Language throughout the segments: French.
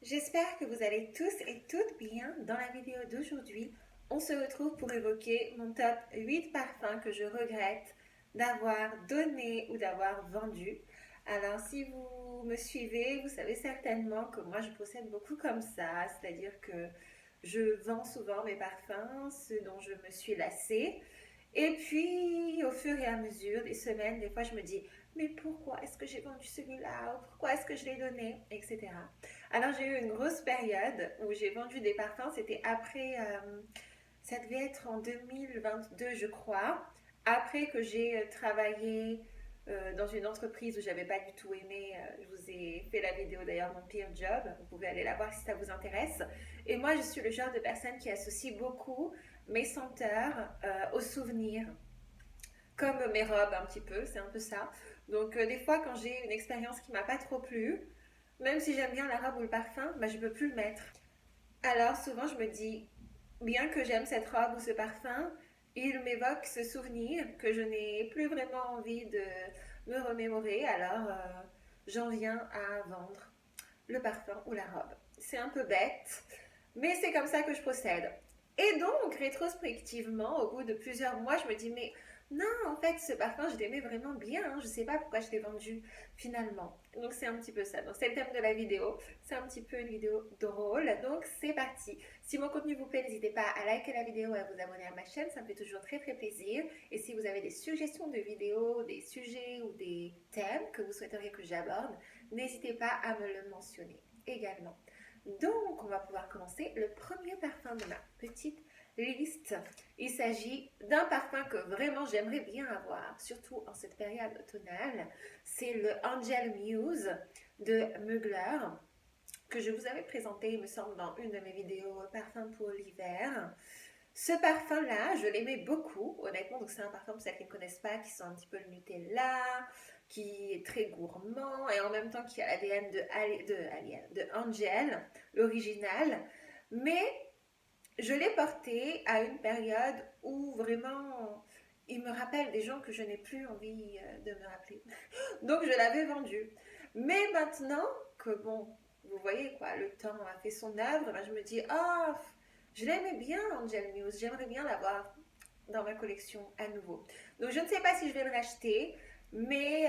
J'espère que vous allez tous et toutes bien. Dans la vidéo d'aujourd'hui, on se retrouve pour évoquer mon top 8 parfums que je regrette d'avoir donné ou d'avoir vendu. Alors si vous me suivez, vous savez certainement que moi je procède beaucoup comme ça, c'est-à-dire que je vends souvent mes parfums, ceux dont je me suis lassée. Et puis, au fur et à mesure des semaines, des fois, je me dis, mais pourquoi est-ce que j'ai vendu celui-là? Ou pourquoi est-ce que je l'ai donné? Etc. Alors, j'ai eu une grosse période où j'ai vendu des parfums. C'était après, ça devait être en 2022, je crois. Après que j'ai travaillé dans une entreprise où j'avais pas du tout aimé. Je vous ai fait la vidéo d'ailleurs, mon pire job. Vous pouvez aller la voir si ça vous intéresse. Et moi, je suis le genre de personne qui associe beaucoup mes senteurs aux souvenirs, comme mes robes un petit peu, c'est un peu ça. Donc des fois quand j'ai une expérience qui m'a pas trop plu, même si j'aime bien la robe ou le parfum, bah, je peux plus le mettre. Alors souvent je me dis, bien que j'aime cette robe ou ce parfum, il m'évoque ce souvenir que je n'ai plus vraiment envie de me remémorer, alors j'en viens à vendre le parfum ou la robe. C'est un peu bête, mais c'est comme ça que je procède. Et donc, rétrospectivement, au bout de plusieurs mois, je me dis, mais non, en fait, ce parfum, je l'aimais vraiment bien. Hein. Je ne sais pas pourquoi je l'ai vendu finalement. Donc, c'est un petit peu ça. Donc, c'est le thème de la vidéo. C'est un petit peu une vidéo drôle. Donc, c'est parti. Si mon contenu vous plaît, n'hésitez pas à liker la vidéo et à vous abonner à ma chaîne. Ça me fait toujours très, très plaisir. Et si vous avez des suggestions de vidéos, des sujets ou des thèmes que vous souhaiteriez que j'aborde, n'hésitez pas à me le mentionner également. Donc, on va pouvoir commencer le premier parfum de ma petite liste. Il s'agit d'un parfum que vraiment j'aimerais bien avoir, surtout en cette période automnale. C'est le Angel Muse de Mugler, que je vous avais présenté, il me semble, dans une de mes vidéos parfum pour l'hiver. Ce parfum-là, je l'aimais beaucoup, honnêtement. Donc, c'est un parfum pour celles qui ne connaissent pas, qui sent un petit peu le Nutella, qui est très gourmand et en même temps qui a l'ADN de Angel, l'original. Mais je l'ai porté à une période où vraiment il me rappelle des gens que je n'ai plus envie de me rappeler. Donc, je l'avais vendu. Mais maintenant que, bon, vous voyez quoi, le temps a fait son œuvre, ben je me dis, oh, je l'aimais bien, Angel Muse, j'aimerais bien l'avoir dans ma collection à nouveau. Donc je ne sais pas si je vais le racheter, mais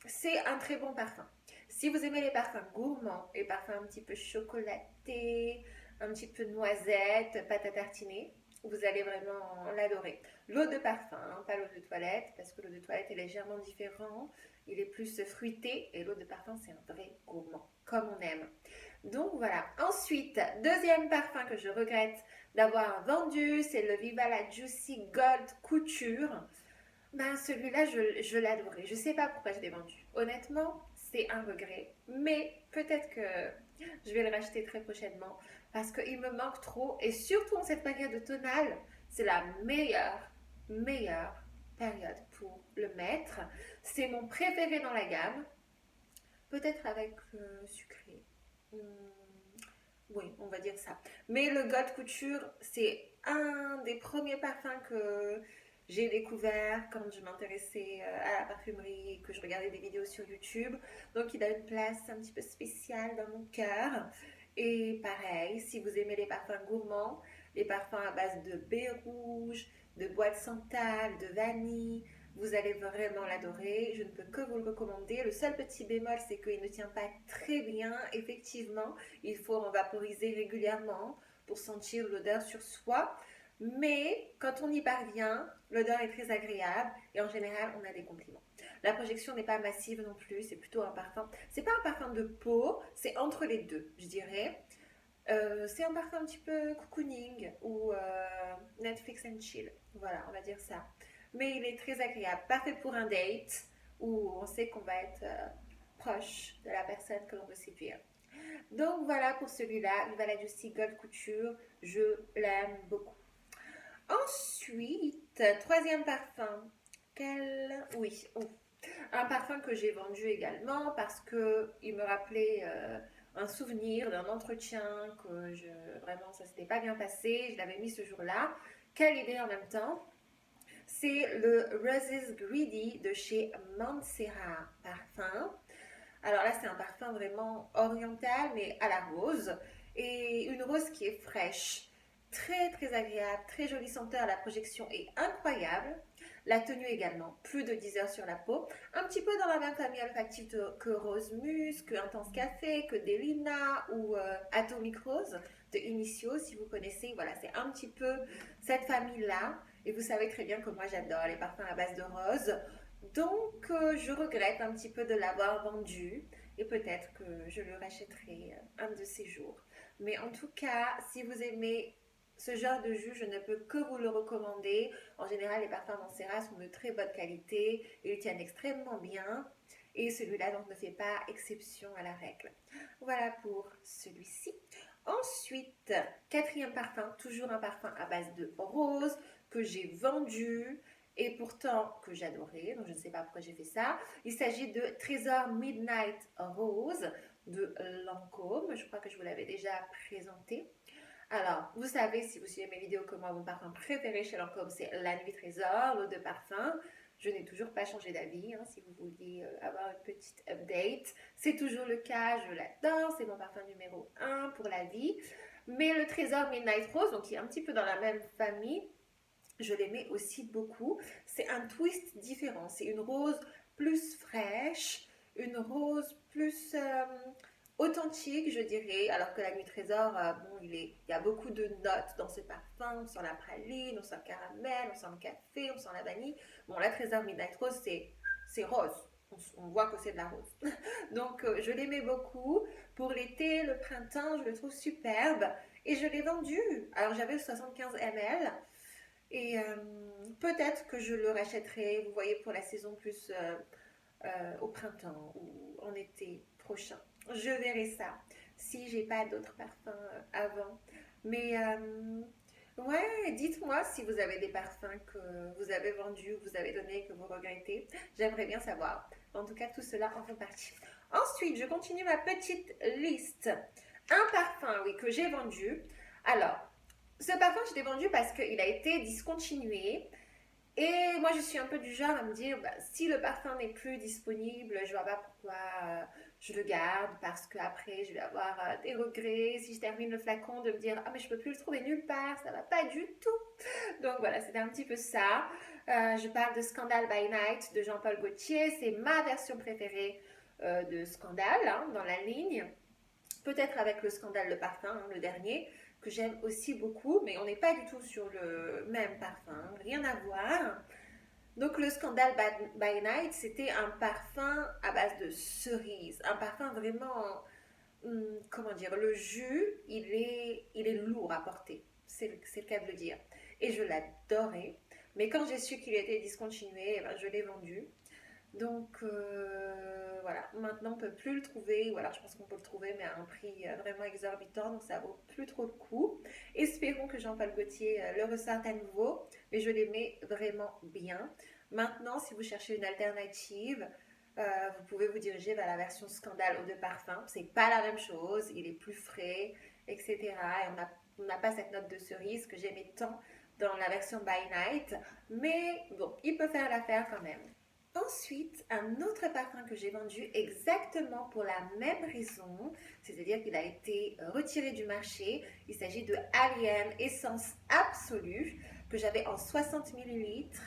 c'est un très bon parfum. Si vous aimez les parfums gourmands, les parfums un petit peu chocolatés, un petit peu noisette, pâte à tartiner, vous allez vraiment l'adorer. L'eau de parfum, hein, pas l'eau de toilette, parce que l'eau de toilette est légèrement différent. Il est plus fruité et l'eau de parfum, c'est un vrai gourmand, comme on aime. Donc voilà. Ensuite, deuxième parfum que je regrette d'avoir vendu, c'est le Viva la Juicy Gold Couture. Ben celui-là, je l'adorais. Je sais pas pourquoi je l'ai vendu. Honnêtement, c'est un regret. Mais peut-être que je vais le racheter très prochainement parce qu'il me manque trop. Et surtout en cette période automnale, c'est la meilleure période pour le mettre. C'est mon préféré dans la gamme. Peut-être avec sucré. Hum, oui, on va dire ça. Mais le Gold Couture, c'est un des premiers parfums que j'ai découvert quand je m'intéressais à la parfumerie et que je regardais des vidéos sur YouTube. Donc il a une place un petit peu spéciale dans mon cœur. Et pareil, si vous aimez les parfums gourmands, les parfums à base de baie rouge, de bois de santal, de vanille, vous allez vraiment l'adorer. Je ne peux que vous le recommander. Le seul petit bémol, c'est qu'il ne tient pas très bien, effectivement. Il faut en vaporiser régulièrement pour sentir l'odeur sur soi. Mais quand on y parvient, l'odeur est très agréable et en général, on a des compliments. La projection n'est pas massive non plus, c'est plutôt un parfum. C'est pas un parfum de peau, c'est entre les deux, je dirais. C'est un parfum un petit peu cocooning ou Netflix and chill. Voilà, on va dire ça. Mais il est très agréable, parfait pour un date où on sait qu'on va être proche de la personne que l'on veut séduire. Donc voilà pour celui-là, Viva la Juicy Gold Couture, je l'aime beaucoup. Ensuite, troisième parfum, Oui, un parfum que j'ai vendu également parce que il me rappelait un souvenir d'un entretien que vraiment ça s'était pas bien passé, je l'avais mis ce jour-là. Quelle idée en même temps. C'est le Roses Greedy de chez Montserrat Parfum. Alors là, c'est un parfum vraiment oriental, mais à la rose. Et une rose qui est fraîche, très très agréable, très jolie senteur. La projection est incroyable. La tenue également, plus de 10 heures sur la peau. Un petit peu dans la même famille olfactive que Rose Mousse, que Intense Café, que Delina ou Atomic Rose de Initio, si vous connaissez. Voilà, c'est un petit peu cette famille-là. Et vous savez très bien que moi j'adore les parfums à base de rose. Donc, je regrette un petit peu de l'avoir vendu et peut-être que je le rachèterai un de ces jours. Mais en tout cas, si vous aimez ce genre de jus, je ne peux que vous le recommander. En général, les parfums Mancera sont de très bonne qualité, ils tiennent extrêmement bien et celui-là donc ne fait pas exception à la règle. Voilà pour celui-ci. Ensuite, quatrième parfum, toujours un parfum à base de rose que j'ai vendu et pourtant que j'adorais, donc je ne sais pas pourquoi j'ai fait ça. Il s'agit de Trésor Midnight Rose de Lancôme, je crois que je vous l'avais déjà présenté. Alors, vous savez, si vous suivez mes vidéos, que moi, mon parfum préféré chez Lancôme, c'est La Nuit Trésor, l'eau de parfum. Je n'ai toujours pas changé d'avis, hein, si vous vouliez avoir une petite update. C'est toujours le cas, je l'adore, c'est mon parfum numéro 1 pour la vie. Mais le Trésor Midnight Rose, donc qui est un petit peu dans la même famille, je l'aimais aussi beaucoup. C'est un twist différent. C'est une rose plus fraîche, une rose plus authentique, je dirais. Alors que la Nuit Trésor, bon, il y a beaucoup de notes dans ce parfum. On sent la praline, on sent le caramel, on sent le café, on sent la vanille. Bon, la Trésor Midnight Rose, c'est rose. On voit que c'est de la rose. Donc, je l'aimais beaucoup. Pour l'été, le printemps, je le trouve superbe. Et je l'ai vendu. Alors, j'avais 75 ml. Et peut-être que je le rachèterai, vous voyez, pour la saison plus au printemps ou en été prochain. Je verrai ça si j'ai pas d'autres parfums avant. Mais ouais, dites-moi si vous avez des parfums que vous avez vendus, que vous avez donnés, que vous regrettez. J'aimerais bien savoir. En tout cas, tout cela en fait partie. Ensuite, je continue ma petite liste. Un parfum, oui, que j'ai vendu. Alors, ce parfum, je l'ai vendu parce qu'il a été discontinué. Et moi, je suis un peu du genre à me dire, bah, si le parfum n'est plus disponible, je vois pas pourquoi je le garde, parce qu'après, je vais avoir des regrets. Si je termine le flacon, de me dire, ah, mais je peux plus le trouver nulle part, ça va pas du tout. Donc voilà, c'était un petit peu ça. Je parle de Scandal by Night de Jean-Paul Gaultier. C'est ma version préférée de Scandal hein, dans la ligne. Peut-être avec le Scandale de parfum, hein, le dernier, que j'aime aussi beaucoup, mais on n'est pas du tout sur le même parfum, rien à voir. Donc le Scandale by Night, c'était un parfum à base de cerise, un parfum vraiment, comment dire, le jus, il est lourd à porter, c'est le cas de le dire. Et je l'adorais, mais quand j'ai su qu'il était discontinué, eh ben, je l'ai vendu. Donc voilà, maintenant on ne peut plus le trouver, ou alors je pense qu'on peut le trouver mais à un prix vraiment exorbitant, donc ça vaut plus trop le coup. Espérons que Jean-Paul Gaultier le ressorte à nouveau, mais je l'aimais vraiment bien. Maintenant, si vous cherchez une alternative, vous pouvez vous diriger vers la version Scandale eau de parfum. C'est pas la même chose, il est plus frais, etc. Et on n'a pas cette note de cerise que j'aimais tant dans la version By Night, mais bon, il peut faire l'affaire quand même. Ensuite, un autre parfum que j'ai vendu exactement pour la même raison, c'est-à-dire qu'il a été retiré du marché. Il s'agit de Alien Essence Absolue que j'avais en 60 millilitres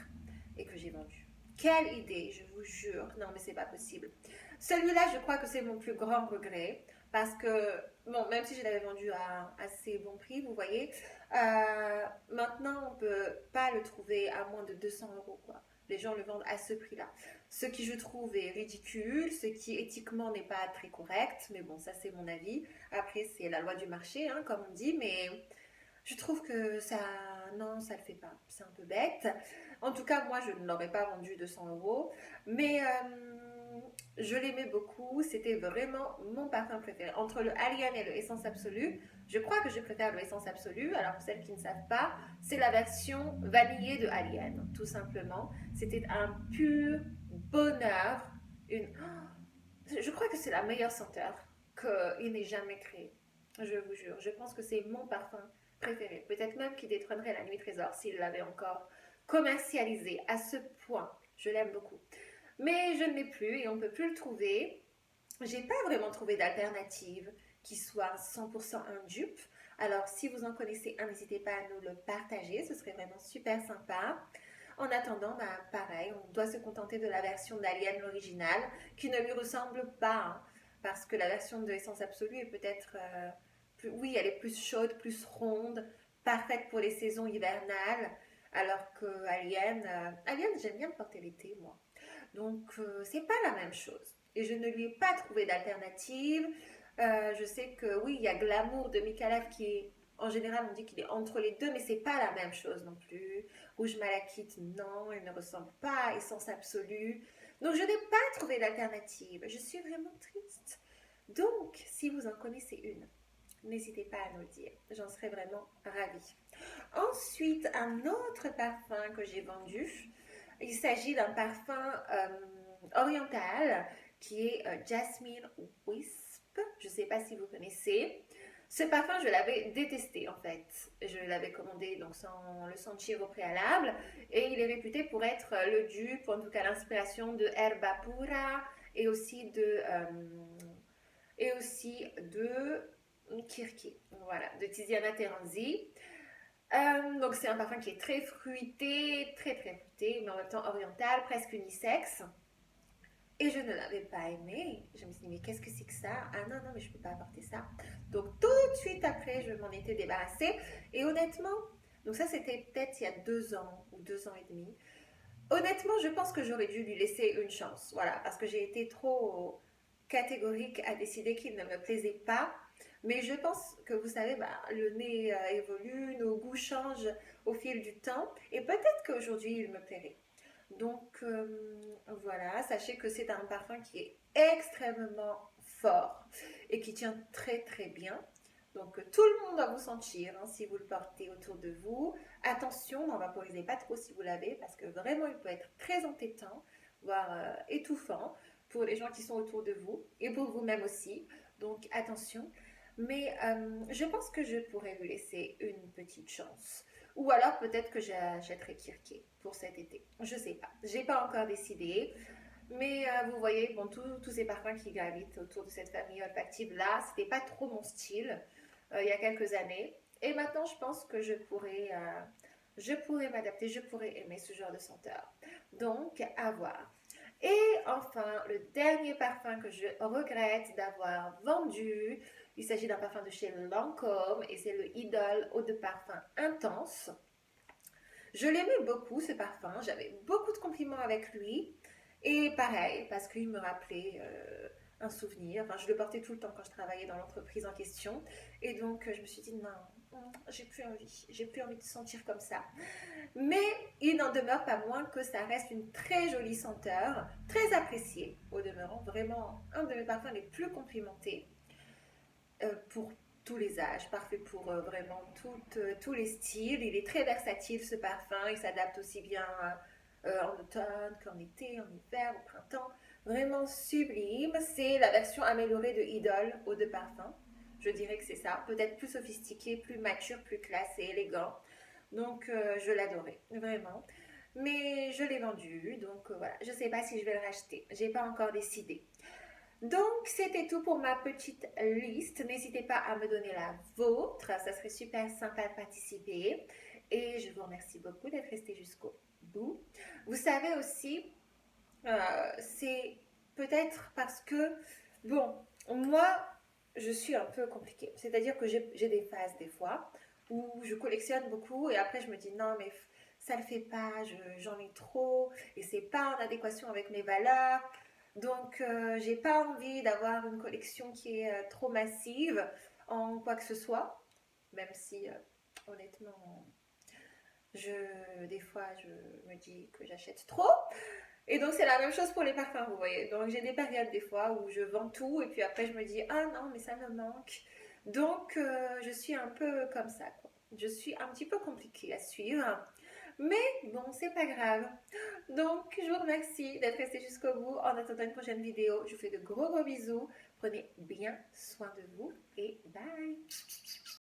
et que j'ai vendu. Quelle idée, je vous jure. Non, mais c'est pas possible. Celui-là, je crois que c'est mon plus grand regret parce que, bon, même si je l'avais vendu à un assez bon prix, vous voyez, maintenant on peut pas le trouver à moins de 200 euros, quoi. Les gens le vendent à ce prix-là. Ce qui, je trouve, est ridicule, ce qui éthiquement n'est pas très correct, mais bon, ça c'est mon avis. Après, c'est la loi du marché, hein, comme on dit, mais je trouve que ça, non, ça le fait pas. C'est un peu bête. En tout cas, moi, je ne l'aurais pas vendu 200 euros, mais je l'aimais beaucoup. C'était vraiment mon parfum préféré. Entre le Alien et le Essence Absolue, je crois que je préfère le Essence Absolue. Alors, pour celles qui ne savent pas, c'est la version vanillée de Alien, tout simplement. C'était un pur bonheur. Je crois que c'est la meilleure senteur qu'il n'ait jamais créée. Je vous jure. Je pense que c'est mon parfum préféré. Peut-être même qu'il détrônerait la Nuit Trésor s'il l'avait encore commercialisé à ce point. Je l'aime beaucoup. Mais je ne l'ai plus et on ne peut plus le trouver. j'ai pas vraiment trouvé d'alternative qui soit 100% un dupe. Alors, si vous en connaissez un, n'hésitez pas à nous le partager, ce serait vraiment super sympa. En attendant, bah, pareil, on doit se contenter de la version d'Alien, l'original, qui ne lui ressemble pas, hein, parce que la version de Essence Absolue est peut-être oui, elle est plus chaude, plus ronde, parfaite pour les saisons hivernales, alors que Alien, j'aime bien le porter l'été, moi. Donc, c'est pas la même chose. Et je ne lui ai pas trouvé d'alternative. Je sais que oui, il y a Glamour de Micallef qui est, en général, on dit qu'il est entre les deux, mais c'est pas la même chose non plus. Rouge Malachite, non, il ne ressemble pas à Essence Absolue. Donc, je n'ai pas trouvé d'alternative. Je suis vraiment triste. Donc, si vous en connaissez une, n'hésitez pas à nous le dire. J'en serais vraiment ravie. Ensuite, un autre parfum que j'ai vendu. Il s'agit d'un parfum oriental qui est Jasmine Wisp. Je ne sais pas si vous connaissez. Ce parfum, je l'avais détesté en fait. Je l'avais commandé donc sans le sentir au préalable et il est réputé pour être le dupe, en tout cas l'inspiration de Herba Pura et aussi de Kirki, voilà, de Tiziana Terenzi. Donc c'est un parfum qui est très fruité, très très fruité, mais en même temps oriental, presque unisexe. Et je ne l'avais pas aimé. Je me suis dit, mais qu'est-ce que c'est que ça? Ah non, non, mais je ne peux pas apporter ça. Donc tout de suite après, je m'en étais débarrassée. Et honnêtement, donc ça c'était peut-être il y a 2 ans ou 2 ans et demi. Honnêtement, je pense que j'aurais dû lui laisser une chance. Voilà, parce que j'ai été trop catégorique à décider qu'il ne me plaisait pas. Mais je pense que vous savez, bah, le nez évolue, nos goûts changent au fil du temps. Et peut-être qu'aujourd'hui, il me plairait. Donc voilà, sachez que c'est un parfum qui est extrêmement fort et qui tient très très bien. Donc tout le monde doit vous sentir hein, si vous le portez autour de vous. Attention, n'en vaporisez pas trop si vous l'avez parce que vraiment il peut être très entêtant, voire étouffant pour les gens qui sont autour de vous et pour vous-même aussi. Donc attention. Mais je pense que je pourrais lui laisser une petite chance. Ou alors peut-être que j'achèterai Kirké pour cet été. Je sais pas. J'ai pas encore décidé. Mais vous voyez, bon, tous ces parfums qui gravitent autour de cette famille olfactive là, c'était pas trop mon style il y a quelques années. Et maintenant, je pense que je pourrais m'adapter, je pourrais aimer ce genre de senteur. Donc, à voir. Et enfin, le dernier parfum que je regrette d'avoir vendu, il s'agit d'un parfum de chez Lancôme et c'est le Idol Eau de Parfum Intense. Je l'aimais beaucoup ce parfum, j'avais beaucoup de compliments avec lui. Et pareil, parce qu'il me rappelait un souvenir. Enfin, je le portais tout le temps quand je travaillais dans l'entreprise en question. Et donc, je me suis dit, non, j'ai plus envie. J'ai plus envie de sentir comme ça. Mais il n'en demeure pas moins que ça reste une très jolie senteur, très appréciée au demeurant. Vraiment, un de mes parfums les plus complimentés pour tous les âges, parfait pour vraiment tous les styles. Il est très versatile ce parfum, il s'adapte aussi bien en automne qu'en été, en hiver, au printemps. Vraiment sublime. C'est la version améliorée de Idol eau de parfum. Je dirais que c'est ça. Peut-être plus sophistiqué, plus mature, plus classe et élégant. Donc je l'adorais, vraiment. Mais je l'ai vendu, donc voilà. Je ne sais pas si je vais le racheter. J'ai pas encore décidé. Donc, c'était tout pour ma petite liste. N'hésitez pas à me donner la vôtre. Ça serait super sympa de participer. Et je vous remercie beaucoup d'être resté jusqu'au bout. Vous savez aussi, c'est peut-être parce que, bon, moi, je suis un peu compliquée. C'est-à-dire que j'ai des phases des fois où je collectionne beaucoup et après je me dis non, mais ça le fait pas, j'en ai trop et c'est pas en adéquation avec mes valeurs. Donc, j'ai pas envie d'avoir une collection qui est trop massive en quoi que ce soit, même si honnêtement, des fois, je me dis que j'achète trop. Et donc, c'est la même chose pour les parfums, vous voyez. Donc, j'ai des périodes des fois où je vends tout et puis après, je me dis, ah non, mais ça me manque. Donc, je suis un peu comme ça, quoi. Je suis un petit peu compliquée à suivre. Mais bon, c'est pas grave. Donc, je vous remercie d'être resté jusqu'au bout. En attendant une prochaine vidéo, je vous fais de gros gros bisous. Prenez bien soin de vous et bye!